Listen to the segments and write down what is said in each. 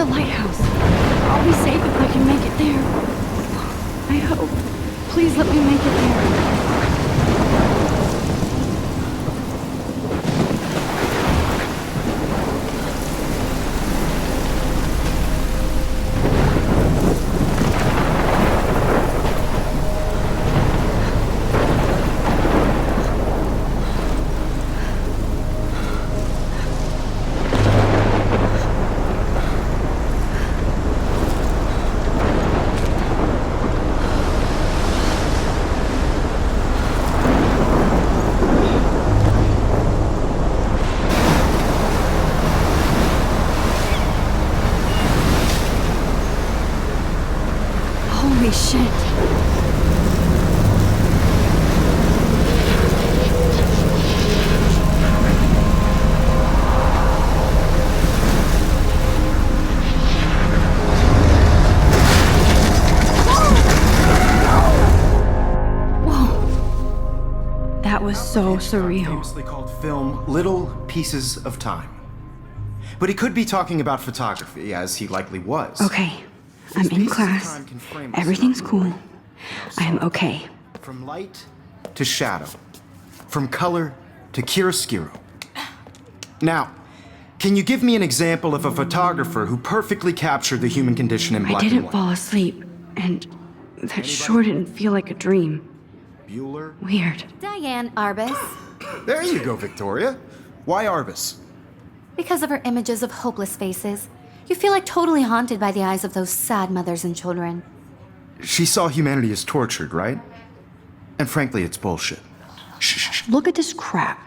the lighthouse. I'll be safe if I can make it there. I hope. Please let me make it there. Holy shit. That was so surreal. Famously called film Little Pieces of Time. But he could be talking about photography, as he likely was. Okay, I'm in class. Everything's cool. I am okay. From light to shadow. From color to chiaroscuro. Now, can you give me an example of a photographer who perfectly captured the human condition in black I and didn't white? fall asleep, and that sure didn't feel like a dream. Bueller? Weird. Diane Arbus. There you go, Victoria. Why Arbus? Because of her images of hopeless faces, you feel like totally haunted by the eyes of those sad mothers and children. She saw humanity as tortured, right? And frankly, it's bullshit. Shh. Look at this crap.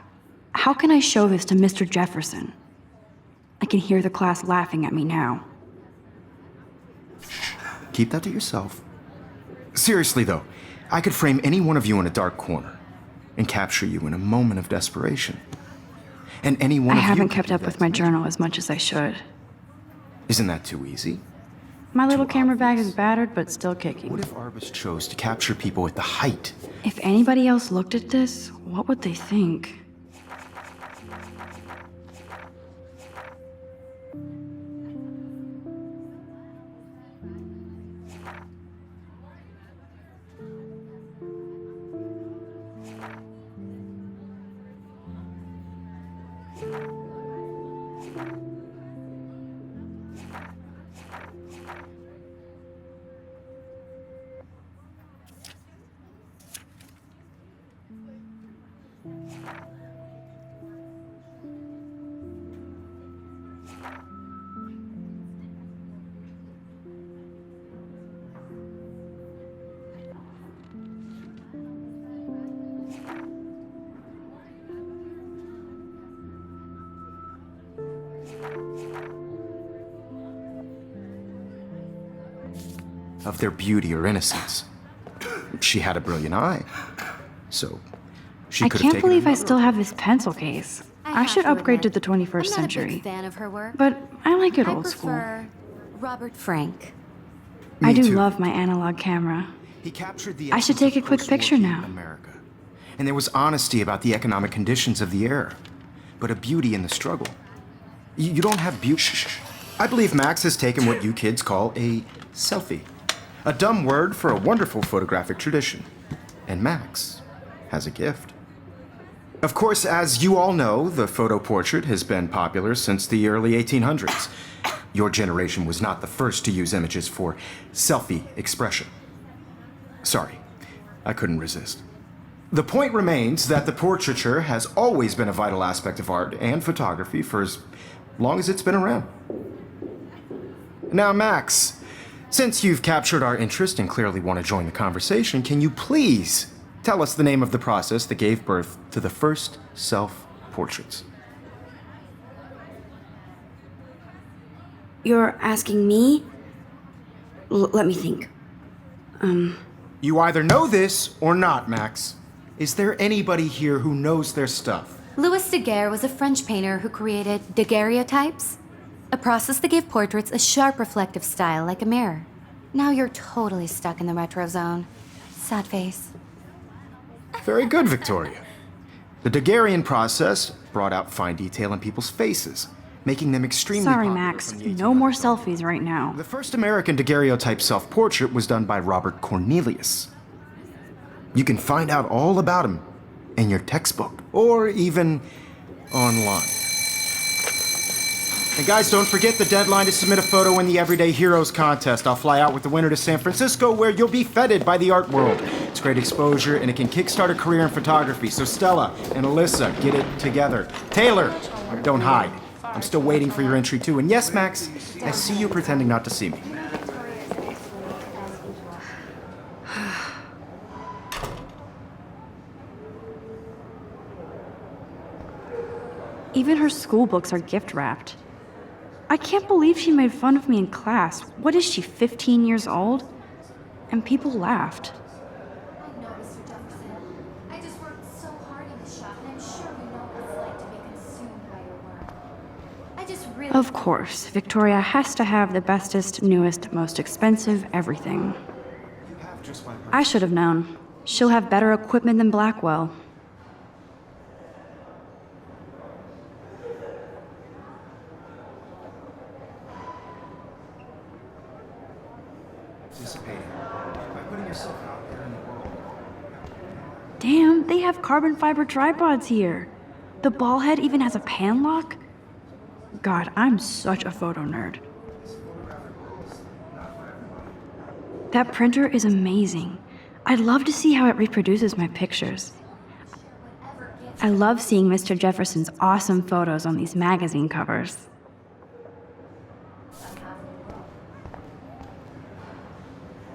How can I show this to Mr. Jefferson? I can hear the class laughing at me now. Keep that to yourself. Seriously, though, I could frame any one of you in a dark corner and capture you in a moment of desperation. And any one I of you haven't could kept do up that with to my me. journal as much as I should. Isn't that too easy? My little Too camera bag obvious. is battered, but still kicking. What if Arbus chose to capture people at the height? If anybody else looked at this, what would they think? Of their beauty or innocence. She had a brilliant eye. So, she I could have can't taken believe I another still have this pencil case. I have should to upgrade to admit, the 21st I'm not a century. big fan of her work. But I like it I old school. prefer Robert Frank. I Me do too. love my analog camera. He captured the I should essence take of a quick post-war picture human now. America. And there was honesty about the economic conditions of the era, but a beauty in the struggle. You don't have beauty. Shh. I believe Max has taken what you kids call a selfie. A dumb word for a wonderful photographic tradition. And Max has a gift. Of course, as you all know, the photo portrait has been popular since the early 1800s. Your generation was not the first to use images for selfie expression. Sorry, I couldn't resist. The point remains that the portraiture has always been a vital aspect of art and photography for as long as it's been around. Now, Max, since you've captured our interest and clearly want to join the conversation, can you please tell us the name of the process that gave birth to the first self-portraits? You're asking me? Let me think. You either know this or not, Max. Is there anybody here who knows their stuff? Louis Daguerre was a French painter who created daguerreotypes, a process that gave portraits a sharp reflective style like a mirror. Now you're totally stuck in the retro zone. Sad face. Very good, Victoria. The Daguerrean process brought out fine detail in people's faces, making them extremely Sorry, popular Max. from the No more 1800s. selfies right now. The first American daguerreotype self-portrait was done by Robert Cornelius. You can find out all about him in your textbook, or even online. And guys, don't forget the deadline to submit a photo in the Everyday Heroes contest. I'll fly out with the winner to San Francisco, where you'll be feted by the art world. It's great exposure, and it can kickstart a career in photography. So Stella and Alyssa, get it together. Taylor, don't hide. I'm still waiting for your entry too. And yes, Max, I see you pretending not to see me. Even her school books are gift wrapped. I can't believe she made fun of me in class. What is she, 15 years old? And people laughed. I know, Mr. Jefferson. I just worked so hard in the shop, and I'm sure you know what it's like to be consumed by your work. I just really... Of course, Victoria has to have the bestest, newest, most expensive everything. I should have known. She'll have better equipment than Blackwell. Damn, they have carbon fiber tripods here. The ball head even has a pan lock. God, I'm such a photo nerd. That printer is amazing. I'd love to see how it reproduces my pictures. I love seeing Mr. Jefferson's awesome photos on these magazine covers.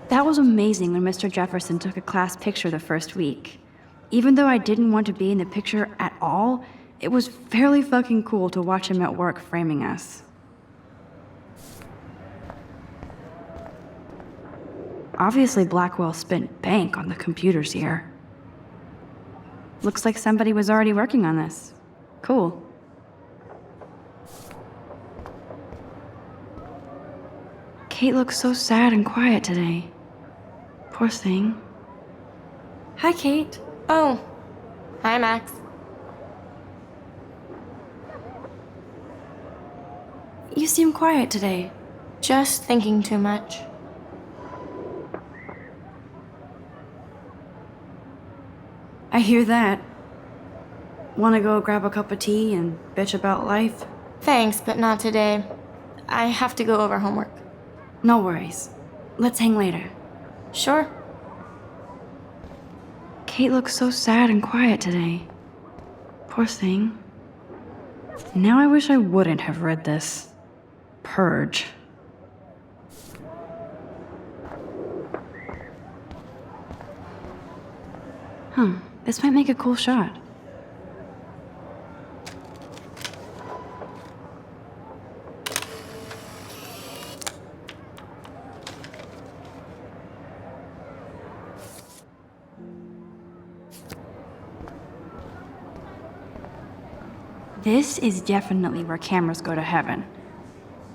That was amazing when Mr. Jefferson took a class picture the first week. Even though I didn't want to be in the picture at all, it was fairly fucking cool to watch him at work framing us. Obviously, Blackwell spent bank on the computers here. Looks like somebody was already working on this. Cool. Kate looks so sad and quiet today. Poor thing. Hi, Kate. Oh, hi, Max. You seem quiet today. Just thinking too much. I hear that. Want to go grab a cup of tea and bitch about life? Thanks, but not today. I have to go over homework. No worries. Let's hang later. Sure. Kate looks so sad and quiet today. Poor thing. Now I wish I wouldn't have read this. Purge. This might make a cool shot. This is definitely where cameras go to heaven.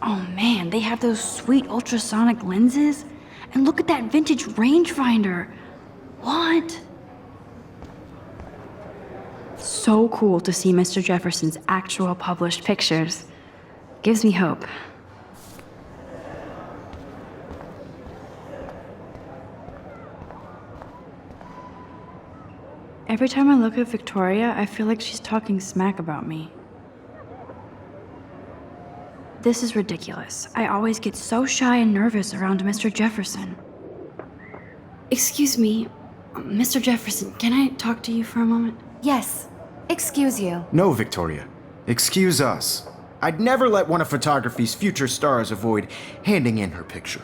Oh man, they have those sweet ultrasonic lenses. And look at that vintage rangefinder. What? So cool to see Mr. Jefferson's actual published pictures. Gives me hope. Every time I look at Victoria, I feel like she's talking smack about me. This is ridiculous. I always get so shy and nervous around Mr. Jefferson. Excuse me, Mr. Jefferson, can I talk to you for a moment? Yes. Excuse you. No, Victoria. Excuse us. I'd never let one of photography's future stars avoid handing in her picture.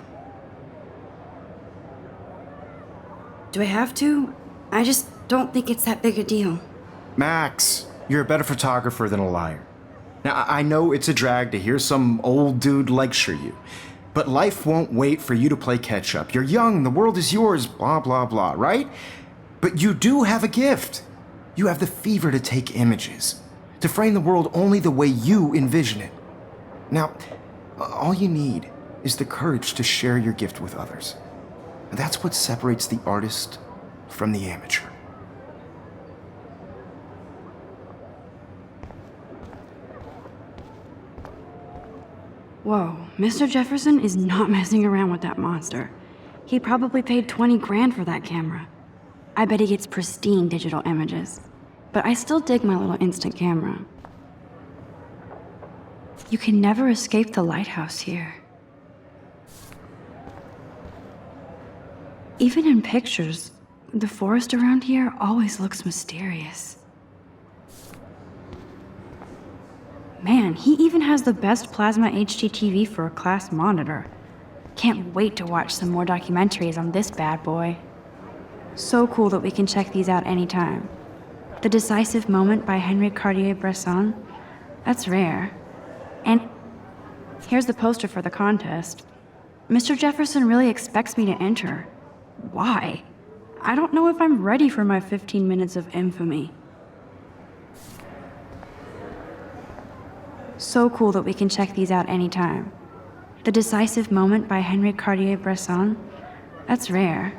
Do I have to? I just don't think it's that big a deal. Max, you're a better photographer than a liar. Now, I know it's a drag to hear some old dude lecture you, but life won't wait for you to play catch up. You're young, the world is yours, blah, blah, blah, right? But you do have a gift. You have the fever to take images, to frame the world only the way you envision it. Now, all you need is the courage to share your gift with others. And that's what separates the artist from the amateur. Whoa, Mr. Jefferson is not messing around with that monster. He probably paid 20 grand for that camera. I bet he gets pristine digital images. But I still dig my little instant camera. You can never escape the lighthouse here. Even in pictures, the forest around here always looks mysterious. Man, he even has the best plasma HDTV for a class monitor. Can't wait to watch some more documentaries on this bad boy. So cool that we can check these out anytime. The Decisive Moment by Henry Cartier-Bresson. That's rare. And here's the poster for the contest. Mr. Jefferson really expects me to enter. Why? I don't know if I'm ready for my 15 minutes of infamy. So cool that we can check these out anytime. The Decisive Moment by Henry Cartier-Bresson. That's rare.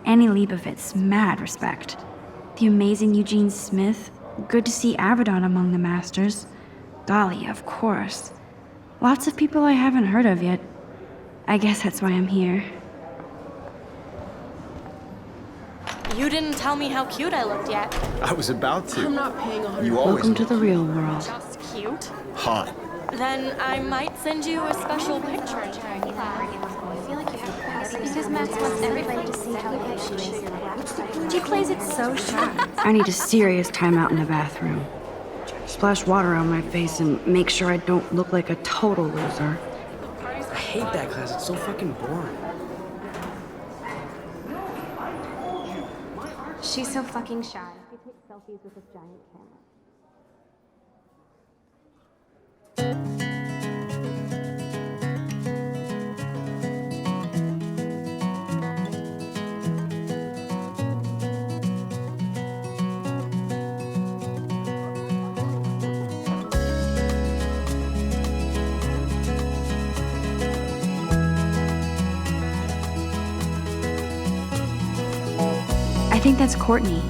Annie Leibovitz, mad respect. The amazing Eugene Smith. Good to see Avedon among the masters. Golly, of course. Lots of people I haven't heard of yet. I guess that's why I'm here. You didn't tell me how cute I looked yet. I was about to. I'm not paying 100. You always Welcome to the real world. Just cute? hot. Then I might send you a special picture. Because Max wants everybody to see how good she is. She plays it so shy. I need a serious timeout in the bathroom. Splash water on my face and make sure I don't look like a total loser. I hate that class. It's so fucking boring. She's so fucking shy. She takes selfies with this giant camera. I think that's Courtney.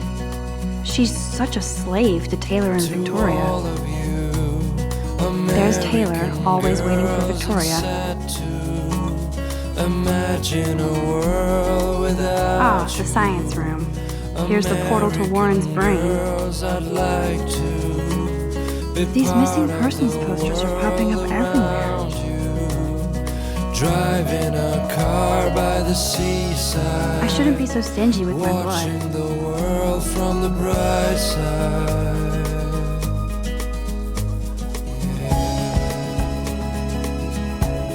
She's such a slave to Taylor and Victoria. There's Taylor, always waiting for Victoria. Ah, the science room. Here's the portal to Warren's brain. These missing persons posters are popping up everywhere. Driving a car by the seaside. I shouldn't be so stingy with my Watching blood. the world from the bright side.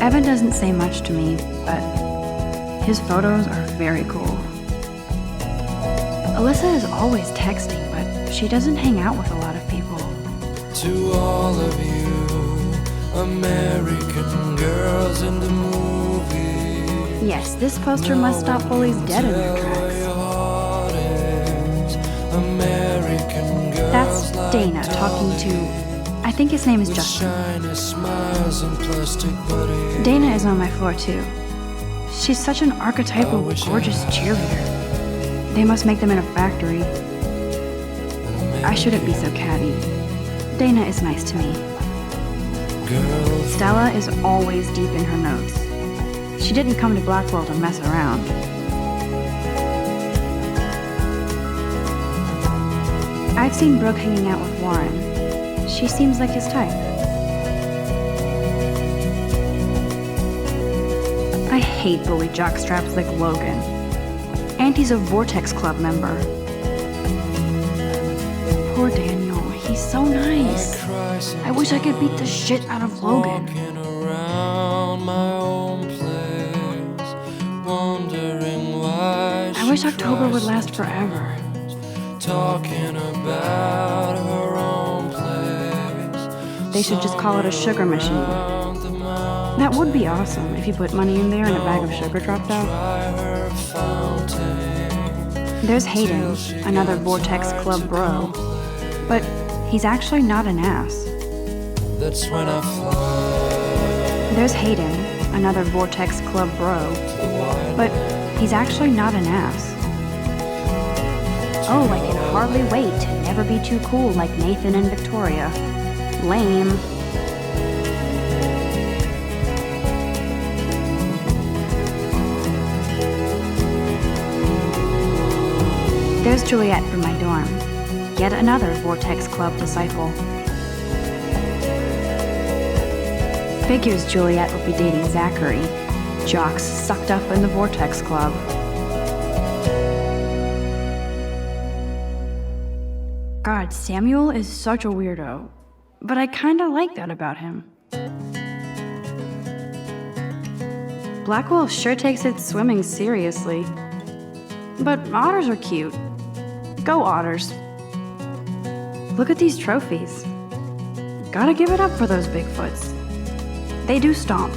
Evan doesn't say much to me, but his photos are very cool. Alyssa is always texting, but she doesn't hang out with a lot of people. To all of you American girls in the movies. Yes, this poster must stop bullies dead in their tracks. American girls. That's Dana talking to, I think his name is Justin. Shiny smiles and plastic body. Dana is on my floor too. She's such an archetypal, gorgeous cheerleader. They must make them in a factory. I shouldn't be so catty. Dana is nice to me. Stella is always deep in her notes. She didn't come to Blackwell to mess around. I've seen Brooke hanging out with Warren. She seems like his type. I hate bully jockstraps like Logan. And he's a Vortex Club member. Poor Daniel, he's so nice. I wish I could beat the shit out of Logan. Walking around my own place, wondering why I wish she October would cries last forever. talking about her own place. They should just call it a sugar machine. Around the mountain, That would be awesome if you put money in there and a bag of sugar drops out. by her fountain. There's Hayden, another Vortex Club bro. But he's actually not an ass. That's when I fly. There's Hayden, another Vortex Club bro. But he's actually not an ass. Oh, I can hardly wait to never be too cool like Nathan and Victoria. Lame. Juliet from my dorm. Yet another Vortex Club disciple. Figures Juliet would be dating Zachary, jocks sucked up in the Vortex Club. God, Samuel is such a weirdo, but I kinda like that about him. Blackwolf sure takes its swimming seriously. But otters are cute. Go otters. Look at these trophies. Gotta give it up for those Bigfoots. They do stomp.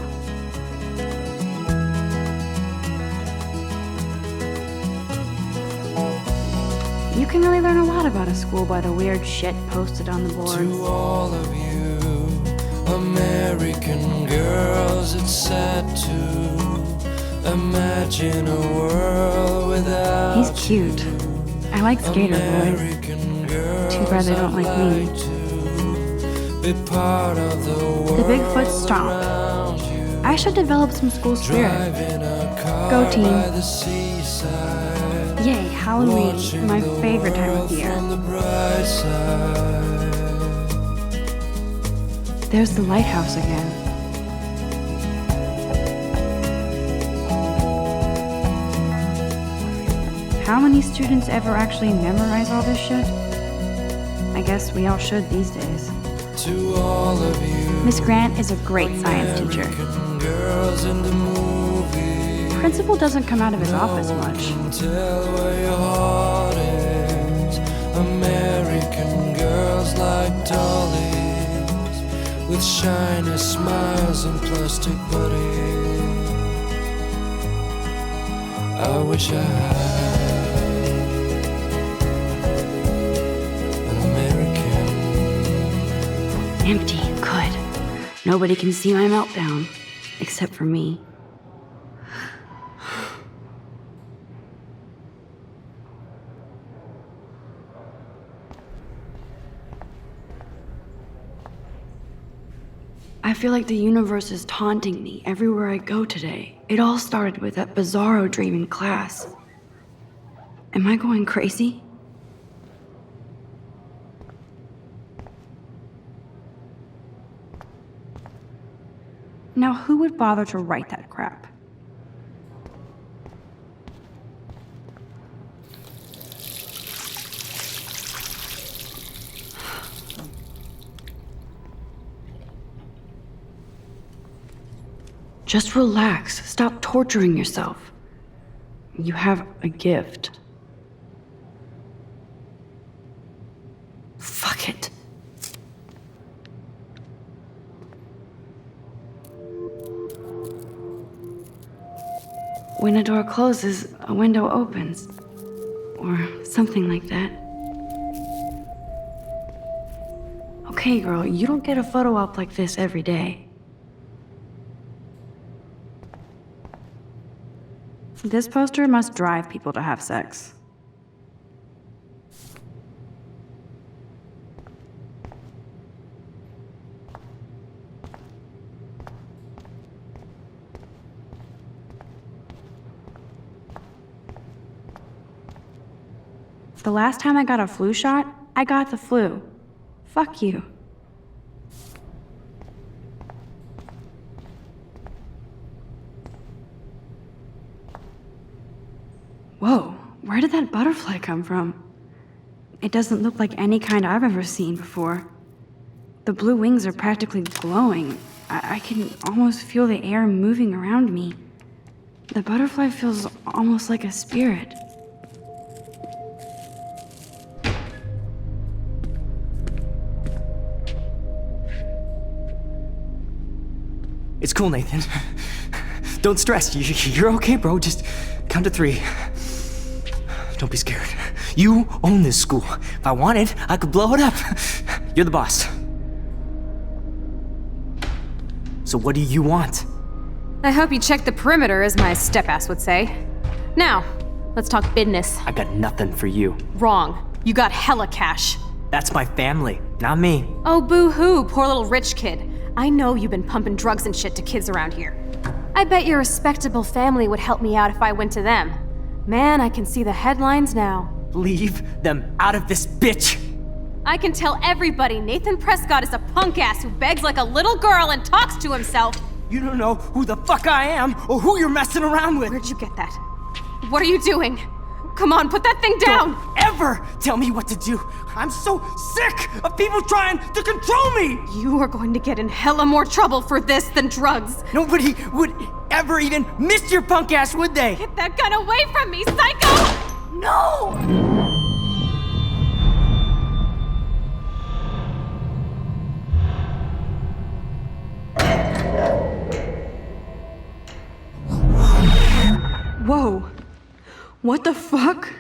You can really learn a lot about a school by the weird shit posted on the boards. To all of you American girls, it's sad to imagine a world without He's cute. I like skater boys. American girls. Too bad they don't like me. Be part of the world The Bigfoot stomp. around you. I should develop some school spirit. Driving a car Go team. by the seaside. Yay, Halloween, Watching my the favorite time world of year. from the bright side. There's the lighthouse again. How many students ever actually memorize all this shit? I guess we all should these days. To all of you Miss Grant is a great science teacher. American girls in the movie, Principal doesn't come out of his office much. tell where your heart is. American girls like dollies, with shiny smiles and plastic bodies. I wish I had an American. Empty, good. Nobody can see my meltdown, except for me. I feel like the universe is taunting me everywhere I go today. It all started with that bizarro dream in class. Am I going crazy? Now, who would bother to write that crap? Just relax. Stop torturing yourself. You have a gift. Fuck it. When a door closes, a window opens. Or something like that. Okay, girl, you don't get a photo op like this every day. This poster must drive people to have sex. The last time I got a flu shot, I got the flu. Fuck you. Whoa, where did that butterfly come from? It doesn't look like any kind I've ever seen before. The blue wings are practically glowing. I can almost feel the air moving around me. The butterfly feels almost like a spirit. It's cool, Nathan. Don't stress. You're okay, bro. Just count to 3. Don't be scared. You own this school. If I wanted, I could blow it up. You're the boss. So what do you want? I hope you checked the perimeter, as my step-ass would say. Now, let's talk business. I got nothing for you. Wrong. You got hella cash. That's my family, not me. Oh, boo-hoo, poor little rich kid. I know you've been pumping drugs and shit to kids around here. I bet your respectable family would help me out if I went to them. Man, I can see the headlines now. leave them out of this bitch. I can tell everybody Nathan Prescott is a punk ass who begs like a little girl and talks to himself. You don't know who the fuck I am or who you're messing around with. Where'd you get that? What are you doing? Come on, put that thing down! Don't ever tell me what to do. I'm so sick of people trying to control me. You are going to get in hella more trouble for this than drugs. Nobody would ever even miss your punk ass, would they? Get that gun away from me, psycho! No! Whoa. What the fuck?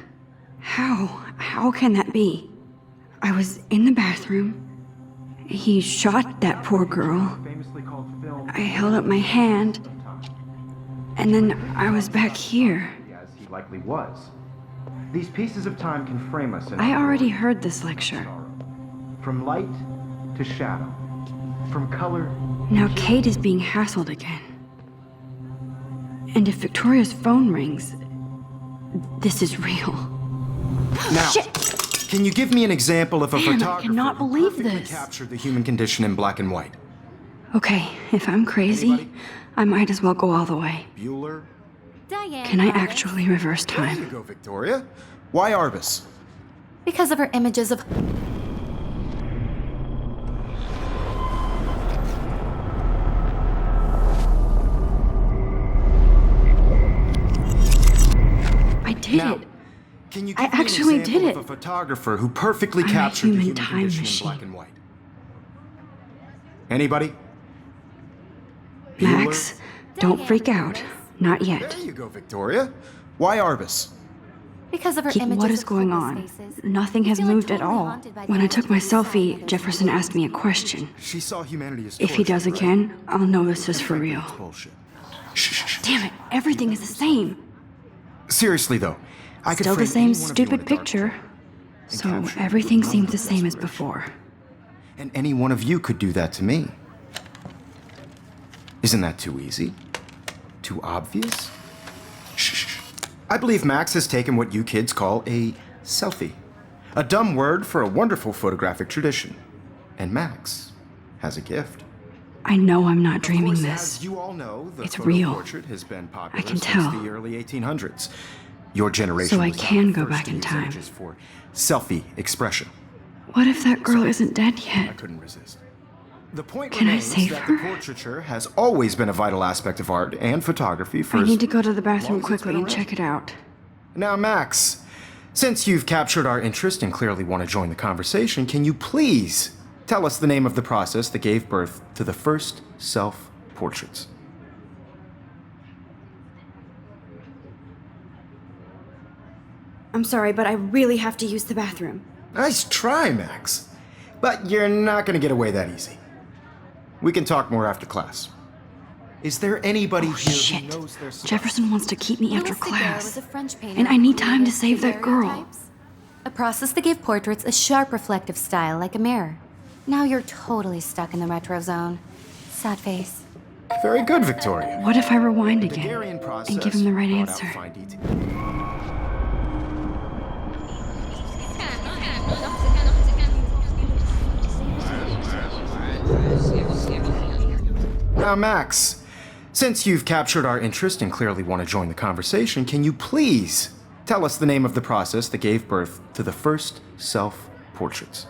How can that be? I was in the bathroom. He shot that poor girl. I held up my hand. And then I was back here. As he likely was. These pieces of time can frame us in I already heard this lecture. from light to shadow, from color. Now Kate is being hassled again. And if Victoria's phone rings, this is real. Now, Shit! can you give me an example of a Man, I photographer cannot who believe perfectly this. captured the human condition in black and white? Okay, if I'm crazy, Anybody? I might as well go all the way. Bueller? Diane. Can I Arbus. actually reverse There you time? go, Victoria. Why Arbus? Because of her images of. I did Now, it. can you I give me actually an example did of it. a photographer who perfectly I'm a captured the human human time condition machine. in black and white? Anybody? Max, don't freak out. Not yet. There you go, Victoria. Why Arbus? Because of her Keith, images what is of going hopeless on? faces. Nothing has I feel like moved at totally all. haunted by the When I took my images of selfie, sad Jefferson asked me a question. She saw humanity as If he torture, does right? again, I'll know this is for real. It's bullshit. Shh, shh, shh. Damn it, everything is the same. Seriously though, I could Still the frame any same one of you in stupid a dark picture. room and So capture everything one seems the with same as desperation. before. And any one of you could do that to me. Isn't that too easy? Too obvious? Shh, shh, shh. I believe Max has taken what you kids call a selfie. A dumb word for a wonderful photographic tradition. And Max has a gift. I know I'm not Of dreaming course, this. As you all know, the It's photo real. portrait has been popular I can since tell. the early 1800s. Your generation So I was not can the go first back to in use time. images for selfie expression. What if that girl isn't dead I yet? couldn't resist. The point Can I remains save that her? the portraiture has always been a vital aspect of art and photography for I as need to go to the long bathroom as it's quickly been and check around. it out. Now, Max, since you've captured our interest and clearly want to join the conversation, can you please tell us the name of the process that gave birth to the first self-portraits? I'm sorry, but I really have to use the bathroom. Nice try, Max. But you're not going to get away that easy. We can talk more after class. Is there anybody Oh, here shit. who knows their stuff? Jefferson wants to keep me after Louis Daguerre was class. a French painter And I who need time to created save that girl. daguerreotypes, a process that gave portraits a sharp reflective style like a mirror. Now you're totally stuck in the retro zone. Sad face. Very good, Victoria. What if I rewind The again Daguerrean process and give him the right brought out answer? fine detail. Now, Max, since you've captured our interest and clearly want to join the conversation, can you please tell us the name of the process that gave birth to the first self-portraits?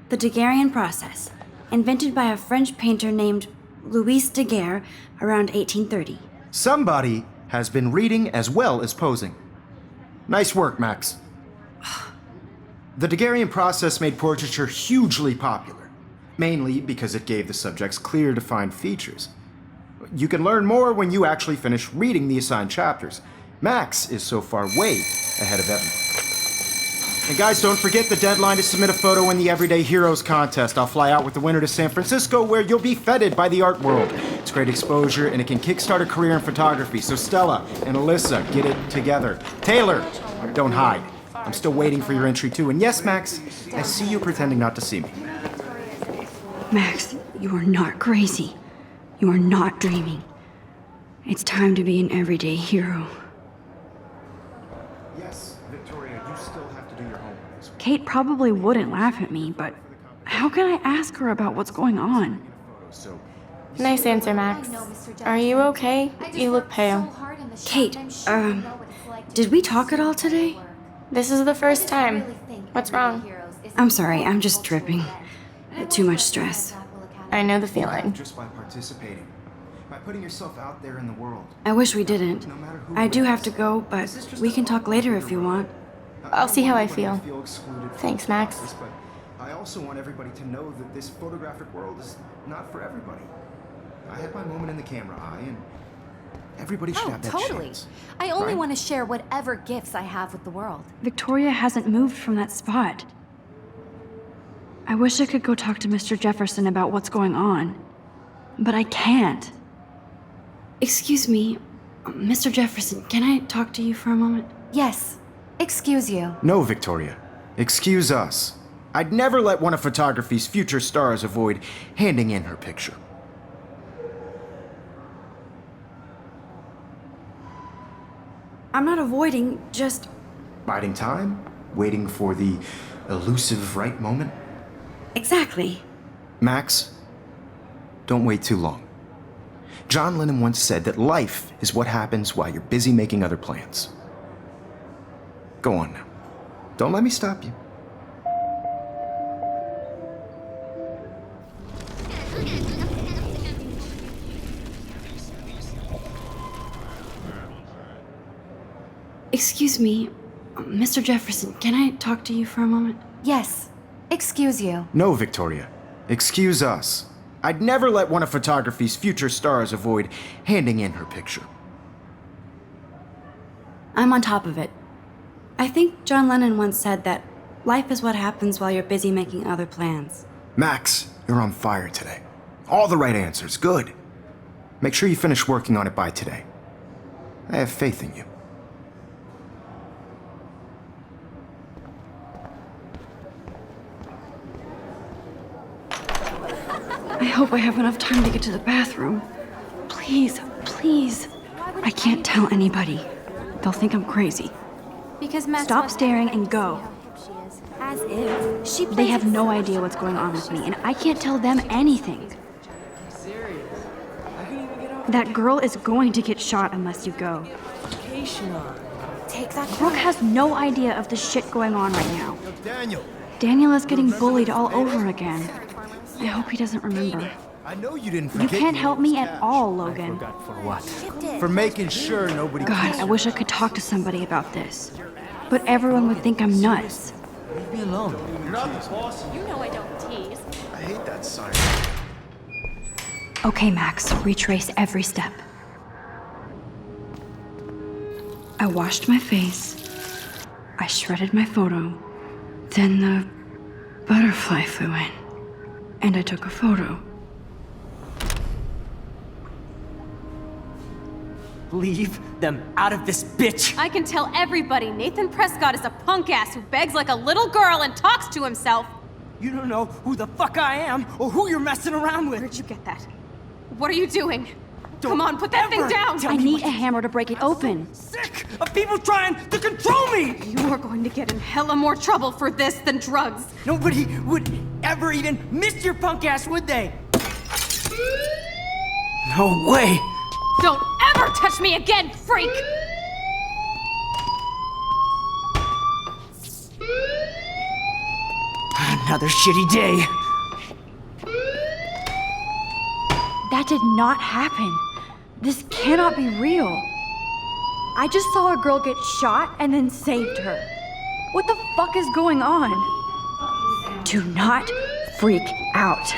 The Daguerrean process, invented by a French painter named Louis Daguerre around 1830. Somebody has been reading as well as posing. Nice work, Max. The Daguerrean process made portraiture hugely popular, mainly because it gave the subjects clear, defined features. You can learn more when you actually finish reading the assigned chapters. Max is so far way ahead of everyone. And guys, don't forget the deadline to submit a photo in the Everyday Heroes contest. I'll fly out with the winner to San Francisco, where you'll be feted by the art world. It's great exposure, and it can kickstart a career in photography. So Stella and Alyssa, get it together. Taylor, don't hide. I'm still waiting for your entry too. And yes, Max, I see you pretending not to see me. Max, you are not crazy. You are not dreaming. It's time to be an everyday hero. Yes, Kate probably wouldn't laugh at me, but how can I ask her about what's going on? Nice answer, Max. Are you okay? You look pale. Kate, did we talk at all today? This is the first time. What's wrong? I'm sorry, I'm just tripping. Too much stress. I know the feeling. Just by participating, by putting yourself out there in the world. I wish we didn't. No matter who I do wins. have to go, but we can talk later if you want. I'll see how I feel. Excluded from Thanks, this Max. process, but I also want everybody to know that this photographic world is not for everybody. I had my moment in the camera eye, and everybody should Oh, have that totally. chance. I only right? want to share whatever gifts I have with the world. Victoria hasn't moved from that spot. I wish I could go talk to Mr. Jefferson about what's going on, but I can't. Excuse me, Mr. Jefferson, can I talk to you for a moment? Yes. Excuse you. No, Victoria. Excuse us. I'd never let one of photography's future stars avoid handing in her picture. I'm not avoiding, just... Biding time? Waiting for the elusive right moment? Exactly. Max, don't wait too long. John Lennon once said that life is what happens while you're busy making other plans. Go on now. Don't let me stop you. Excuse me, Mr. Jefferson, can I talk to you for a moment? Yes. Excuse you. No, Victoria. Excuse us. I'd never let one of photography's future stars avoid handing in her picture. I'm on top of it. I think John Lennon once said that life is what happens while you're busy making other plans. Max, you're on fire today. All the right answers. Good. Make sure you finish working on it by today. I have faith in you. I hope I have enough time to get to the bathroom. Please, please. I can't tell anybody. They'll think I'm crazy. Because Max Stop wants staring and everybody go. to see how hip she is. As if she They plays have it no so idea what's going on with me, and I can't tell them anything. Serious. I couldn't even get off That girl is going to get shot unless you go. vacation on. Take that Brooke has no idea of the shit going on right now. Daniel, Daniel is getting bullied all over again. I hope he doesn't remember. I know you didn't You forget. can't help me at all, Logan. For what? For making sure nobody. God, I wish I could talk to somebody about this. But everyone would think I'm nuts. Leave me alone. You're not the boss. You know I don't tease. I hate that sign. Okay, Max, retrace every step. I washed my face. I shredded my photo. Then the butterfly flew in. And I took a photo. Leave them out of this bitch! I can tell everybody Nathan Prescott is a punk ass who begs like a little girl and talks to himself. You don't know who the fuck I am or who you're messing around with. Where'd you get that? What are you doing? Don't Come on, put that thing ever down! tell I me need what a hammer to break it open. Sick of people trying to control me! You are going to get in hella more trouble for this than drugs. Nobody would ever even miss your punk ass, would they? No way! Don't ever touch me again, freak! Another shitty day. That did not happen. This cannot be real. I just saw a girl get shot and then saved her. What the fuck is going on? Do not freak out.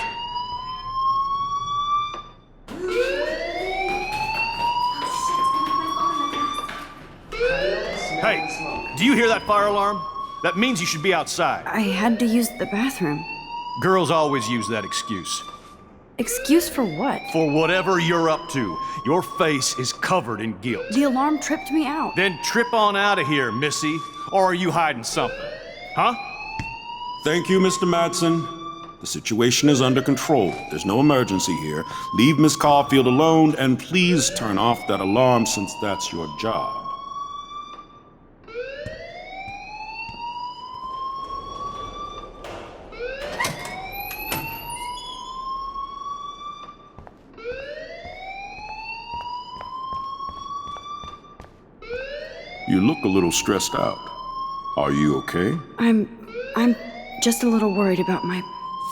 Hey, do you hear that fire alarm? That means you should be outside. I had to use the bathroom. Girls always use that excuse. Excuse for what? For whatever you're up to, your face is covered in guilt. The alarm tripped me out. Then trip on out of here, Missy. Or are you hiding something? Huh? Thank you, Mr. Madsen. The situation is under control. There's no emergency here. Leave Miss Caulfield alone, and please turn off that alarm since that's your job. You look a little stressed out. Are you okay? I'm just a little worried about my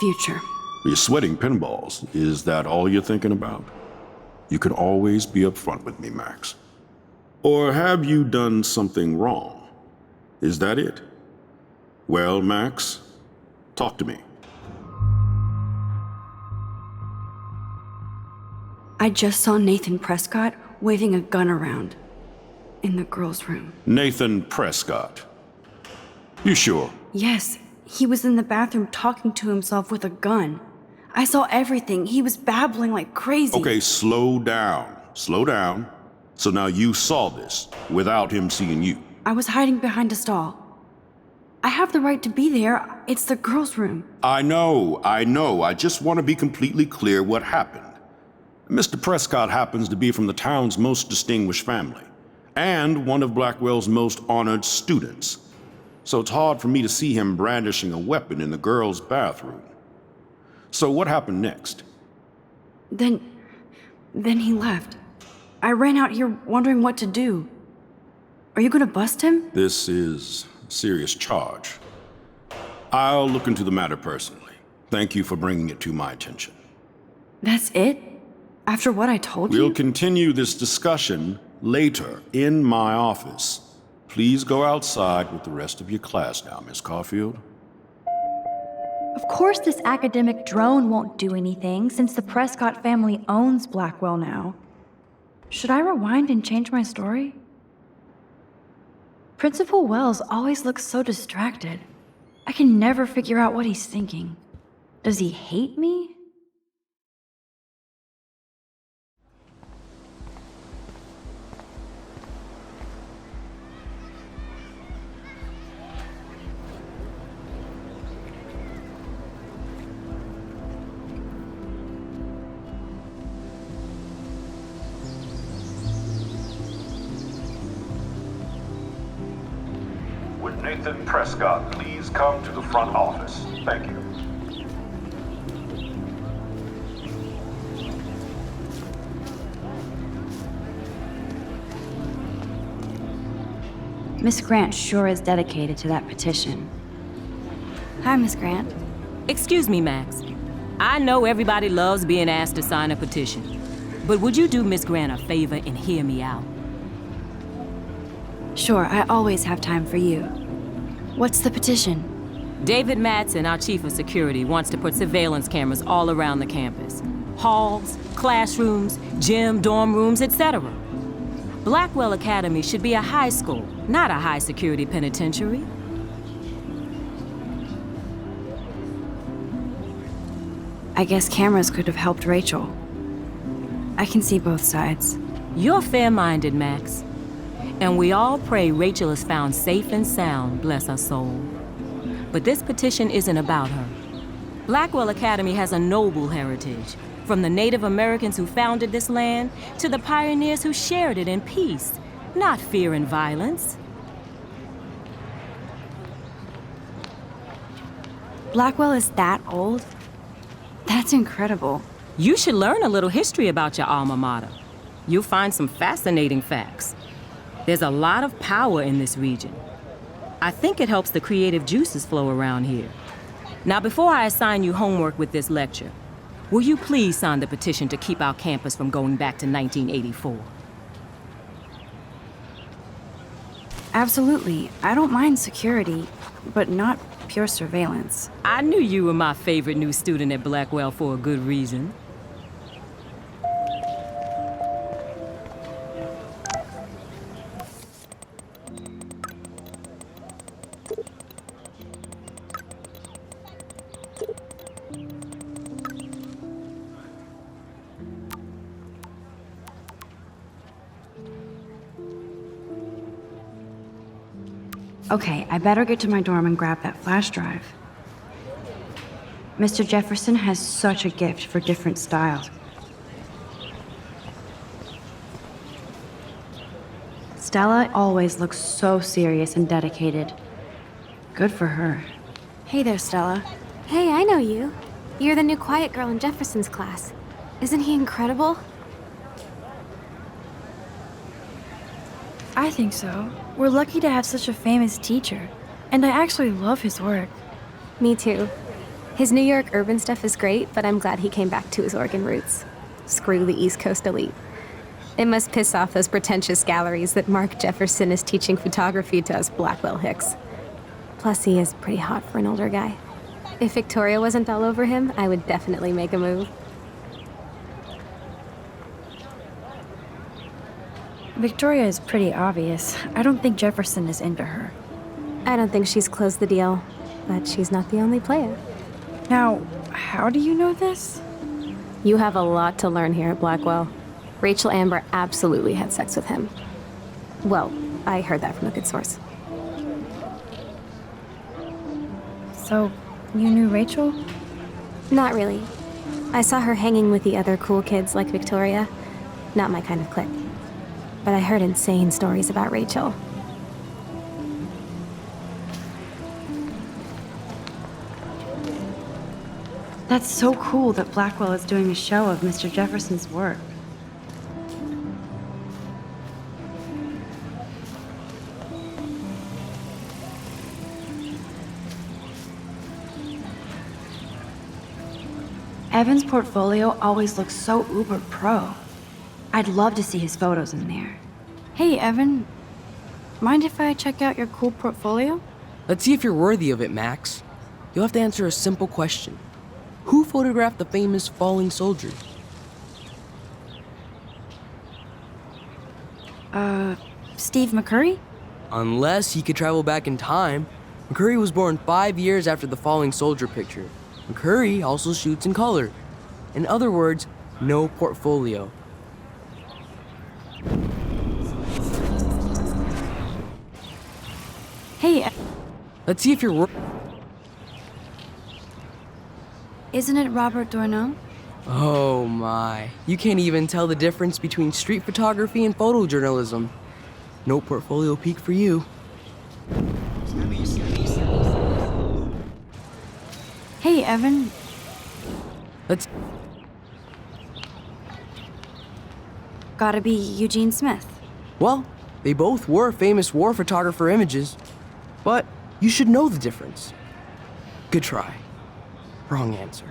future. You're sweating pinballs. Is that all you're thinking about? You can always be upfront with me, Max. Or have you done something wrong? Is that it? Well, Max, talk to me. I just saw Nathan Prescott waving a gun around in the girls' room. Nathan Prescott. You sure? Yes, he was in the bathroom talking to himself with a gun. I saw everything. He was babbling like crazy. Okay, slow down. Slow down. So now you saw this without him seeing you. I was hiding behind a stall. I have the right to be there. It's the girls' room. I know. I just want to be completely clear what happened. Mr. Prescott happens to be from the town's most distinguished family, and one of Blackwell's most honored students. So it's hard for me to see him brandishing a weapon in the girls' bathroom. So what happened next? Then he left. I ran out here wondering what to do. Are you gonna bust him? This is a serious charge. I'll look into the matter personally. Thank you for bringing it to my attention. That's it? After what I told you? We'll continue this discussion later in my office. Please go outside with the rest of your class now, Miss Caulfield. Of course this academic drone won't do anything since the Prescott family owns Blackwell now. Should I rewind and change my story? Principal Wells always looks so distracted. I can never figure out what he's thinking. Does he hate me? Would Nathan Prescott please come to the front office? Thank you. Miss Grant sure is dedicated to that petition. Hi, Miss Grant. Excuse me, Max. I know everybody loves being asked to sign a petition, but would you do Miss Grant a favor and hear me out? Sure, I always have time for you. What's the petition? David Madsen, our chief of security, wants to put surveillance cameras all around the campus. Halls, classrooms, gym, dorm rooms, etc. Blackwell Academy should be a high school, not a high-security penitentiary. I guess cameras could have helped Rachel. I can see both sides. You're fair-minded, Max. And we all pray Rachel is found safe and sound, bless her soul. But this petition isn't about her. Blackwell Academy has a noble heritage, from the Native Americans who founded this land to the pioneers who shared it in peace, not fear and violence. Blackwell is that old? That's incredible. You should learn a little history about your alma mater. You'll find some fascinating facts. There's a lot of power in this region. I think it helps the creative juices flow around here. Now, before I assign you homework with this lecture, will you please sign the petition to keep our campus from going back to 1984? Absolutely. I don't mind security, but not pure surveillance. I knew you were my favorite new student at Blackwell for a good reason. Okay, I better get to my dorm and grab that flash drive. Mr. Jefferson has such a gift for different styles. Stella always looks so serious and dedicated. Good for her. Hey there, Stella. Hey, I know you. You're the new quiet girl in Jefferson's class. Isn't he incredible? I think so. We're lucky to have such a famous teacher. And I actually love his work. Me too. His New York urban stuff is great, but I'm glad he came back to his Oregon roots. Screw the East Coast elite. It must piss off those pretentious galleries that Mark Jefferson is teaching photography to us Blackwell hicks. Plus, he is pretty hot for an older guy. If Victoria wasn't all over him, I would definitely make a move. Victoria is pretty obvious. I don't think Jefferson is into her. I don't think she's closed the deal, but she's not the only player. Now, how do you know this? You have a lot to learn here at Blackwell. Rachel Amber absolutely had sex with him. Well, I heard that from a good source. So, you knew Rachel? Not really. I saw her hanging with the other cool kids like Victoria. Not my kind of clique. But I heard insane stories about Rachel. That's so cool that Blackwell is doing a show of Mr. Jefferson's work. Evan's portfolio always looks so uber pro. I'd love to see his photos in there. Hey, Evan. Mind if I check out your cool portfolio? Let's see if you're worthy of it, Max. You'll have to answer a simple question. Who photographed the famous falling soldier? Steve McCurry? Unless he could travel back in time. McCurry was born 5 years after the falling soldier picture. McCurry also shoots in color. In other words, no portfolio. Hey, Let's see if you're isn't it Robert Dourneau? Oh my. You can't even tell the difference between street photography and photojournalism. No portfolio peak for you. Hey, Evan. Let's... Gotta be Eugene Smith. Well, they both were famous war photographer images. But you should know the difference. Good try. Wrong answer.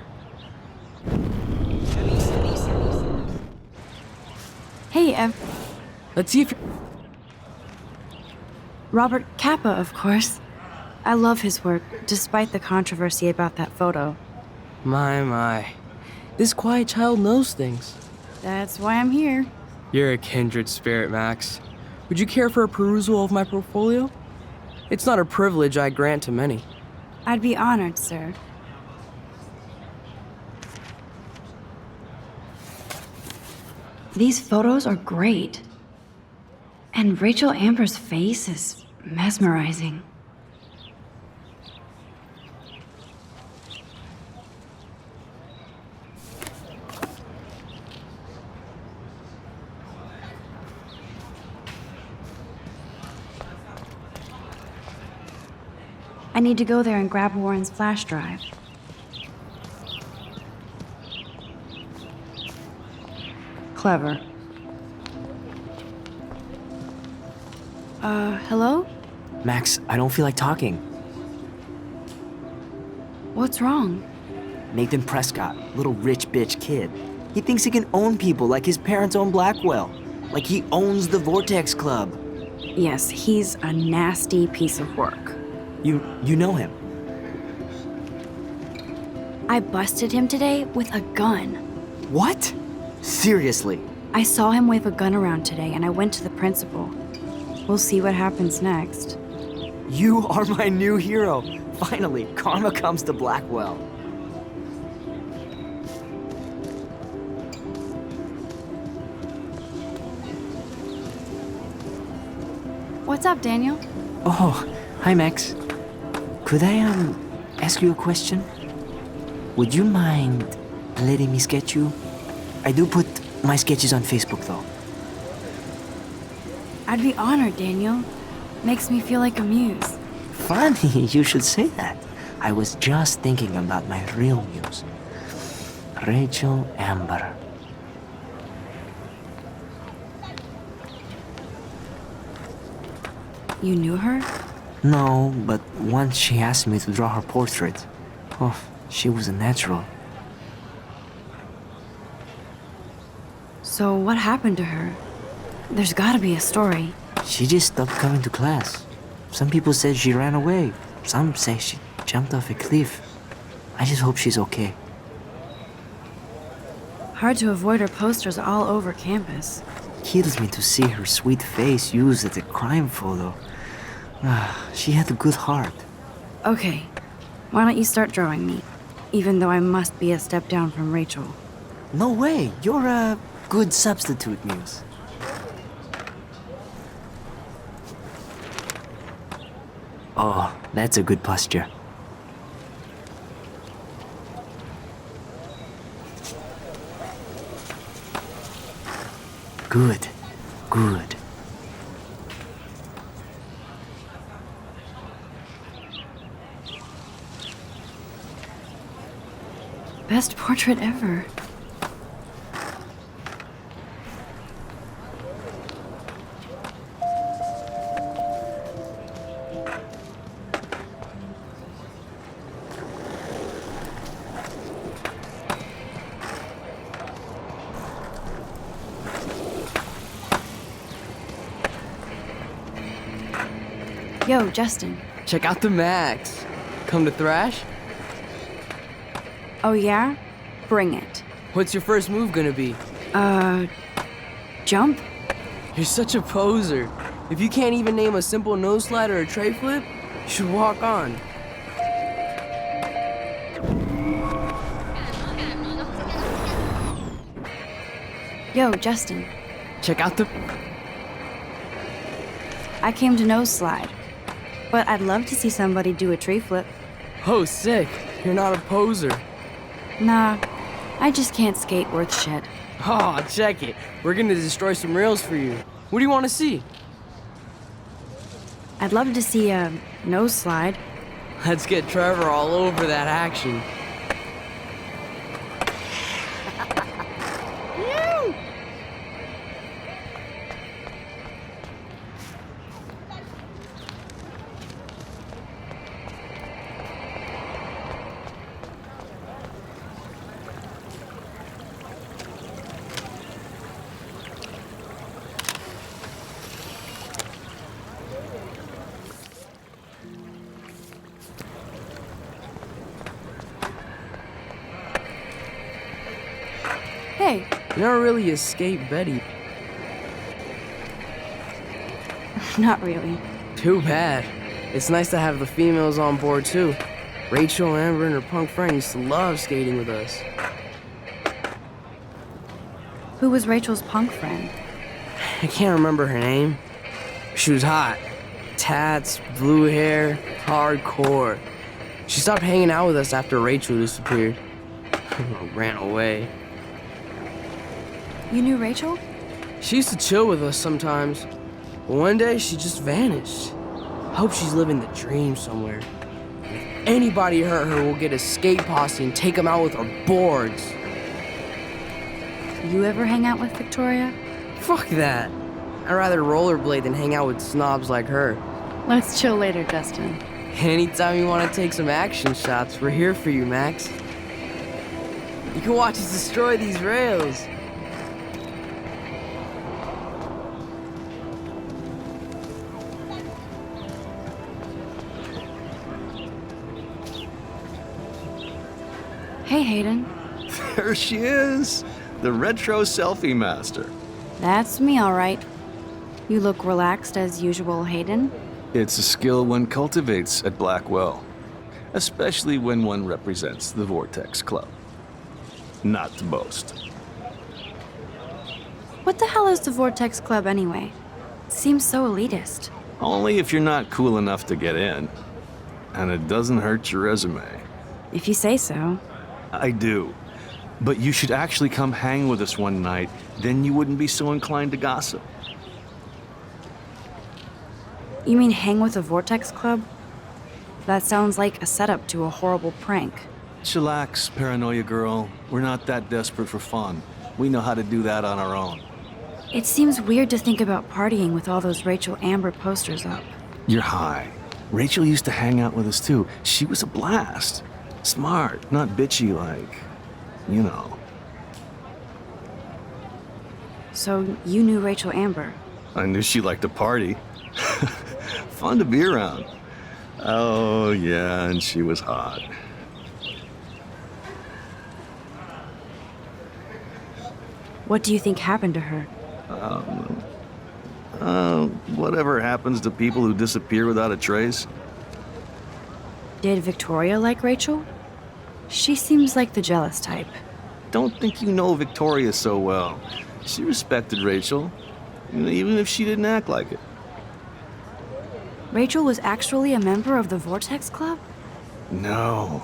Hey, Let's see if you're... Robert Capa, of course. I love his work, despite the controversy about that photo. My. This quiet child knows things. That's why I'm here. You're a kindred spirit, Max. Would you care for a perusal of my portfolio? It's not a privilege I grant to many. I'd be honored, sir. These photos are great. And Rachel Amber's face is mesmerizing. I need to go there and grab Warren's flash drive. Clever. Hello? Max, I don't feel like talking. What's wrong? Nathan Prescott, little rich bitch kid. He thinks he can own people like his parents own Blackwell. Like he owns the Vortex Club. Yes, he's a nasty piece of work. You know him? I busted him today with a gun. What? Seriously? I saw him wave a gun around today and I went to the principal. We'll see what happens next. You are my new hero. Finally, karma comes to Blackwell. What's up, Daniel? Oh, hi Max. Could I, ask you a question? Would you mind letting me sketch you? I do put my sketches on Facebook, though. I'd be honored, Daniel. Makes me feel like a muse. Funny you should say that. I was just thinking about my real muse. Rachel Amber. You knew her? No, but once she asked me to draw her portrait. Oh, she was a natural. So what happened to her? There's gotta be a story. She just stopped coming to class. Some people said she ran away. Some say she jumped off a cliff. I just hope she's okay. Hard to avoid her posters all over campus. Kills me to see her sweet face used as a crime photo. She had a good heart. Okay, why don't you start drawing me? Even though I must be a step down from Rachel. No way, you're a good substitute, Muse. Oh, that's a good posture. Good, good. Best portrait ever. Yo, Justin. Check out the Max. Come to thrash? Oh yeah? Bring it. What's your first move gonna be? Jump? You're such a poser. If you can't even name a simple nose slide or a tray flip, you should walk on. Yo, Justin. Check out the... I came to nose slide. But I'd love to see somebody do a tree flip. Oh, sick. You're not a poser. Nah, I just can't skate worth shit. Oh, check it. We're gonna destroy some rails for you. What do you want to see? I'd love to see a nose slide. Let's get Trevor all over that action. Hey. You never really escaped Betty. Not really. Too bad. It's nice to have the females on board too. Rachel, Amber, and her punk friend used to love skating with us. Who was Rachel's punk friend? I can't remember her name. She was hot. Tats, blue hair, hardcore. She stopped hanging out with us after Rachel disappeared. Ran away. You knew Rachel? She used to chill with us sometimes. But one day, she just vanished. I hope she's living the dream somewhere. If anybody hurt her, we'll get a skate posse and take them out with our boards. You ever hang out with Victoria? Fuck that. I'd rather rollerblade than hang out with snobs like her. Let's chill later, Justin. Anytime you want to take some action shots, we're here for you, Max. You can watch us destroy these rails. Hey, Hayden. There she is, the retro selfie master. That's me, all right. You look relaxed as usual, Hayden. It's a skill one cultivates at Blackwell, especially when one represents the Vortex Club. Not to boast. What the hell is the Vortex Club anyway? Seems so elitist. Only if you're not cool enough to get in. And it doesn't hurt your resume. If you say so. I do. But you should actually come hang with us one night, then you wouldn't be so inclined to gossip. You mean hang with a Vortex Club? That sounds like a setup to a horrible prank. Chillax, paranoia girl. We're not that desperate for fun. We know how to do that on our own. It seems weird to think about partying with all those Rachel Amber posters up. You're high. Rachel used to hang out with us too. She was a blast. Smart, not bitchy like, you know. So you knew Rachel Amber? I knew she liked to party. Fun to be around. Oh, yeah, and she was hot. What do you think happened to her? Whatever happens to people who disappear without a trace. Did Victoria like Rachel? She seems like the jealous type. Don't think you know Victoria so well. She respected Rachel, even if she didn't act like it. Rachel was actually a member of the Vortex Club? No.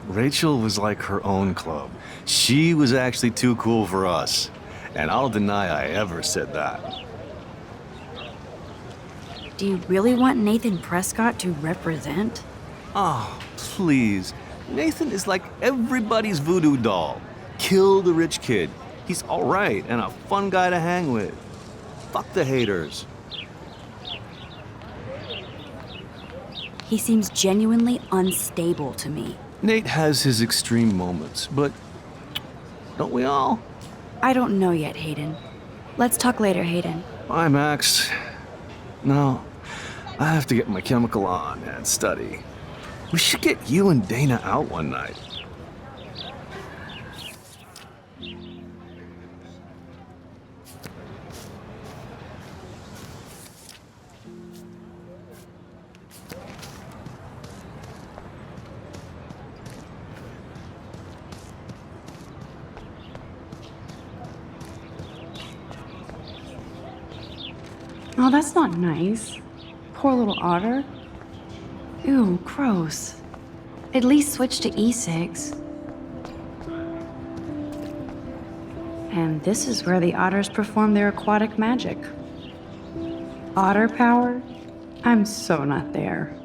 Rachel was like her own club. She was actually too cool for us. And I'll deny I ever said that. Do you really want Nathan Prescott to represent? Oh, please. Nathan is like everybody's voodoo doll. Kill the rich kid. He's all right and a fun guy to hang with. Fuck the haters. He seems genuinely unstable to me. Nate has his extreme moments, but don't we all? I don't know yet, Hayden. Let's talk later, Hayden. Bye, Max. No, I have to get my chemical on and study. We should get you and Dana out one night. Oh, that's not nice. Poor little otter. Ew, gross. At least switch to E6. And this is where the otters perform their aquatic magic. Otter power? I'm so not there.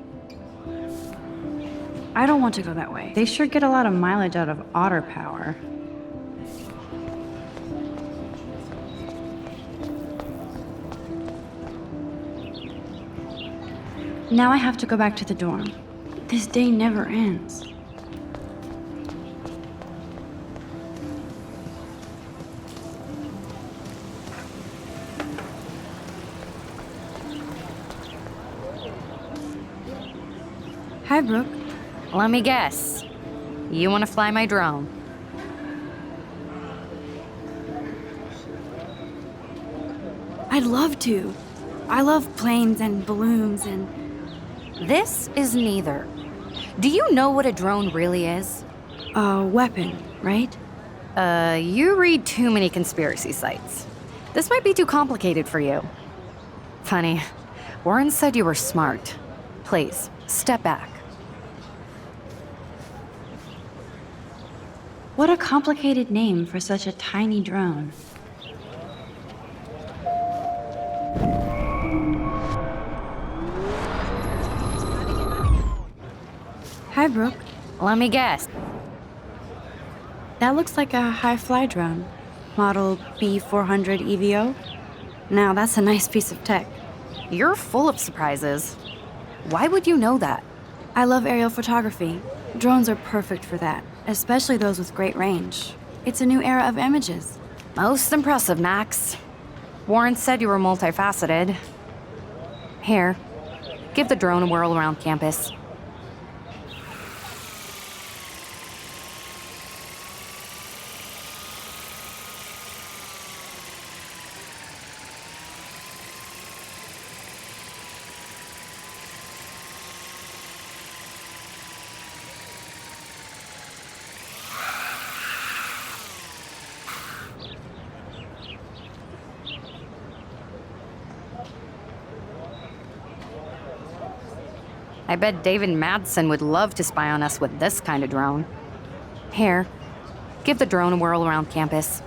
I don't want to go that way. They sure get a lot of mileage out of otter power. Now I have to go back to the dorm. This day never ends. Hi, Brooke. Let me guess. You want to fly my drone? I'd love to. I love planes and balloons and... This is neither. Do you know what a drone really is? A weapon, right? You read too many conspiracy sites. This might be too complicated for you. Funny, Warren said you were smart. Please, step back. What a complicated name for such a tiny drone. Hi, Brooke. Let me guess. That looks like a high-fly drone. Model B400 EVO. Now, that's a nice piece of tech. You're full of surprises. Why would you know that? I love aerial photography. Drones are perfect for that, especially those with great range. It's a new era of images. Most impressive, Max. Warren said you were multifaceted. Here, give the drone a whirl around campus. I bet David Madsen would love to spy on us with this kind of drone. Here, give the drone a whirl around campus.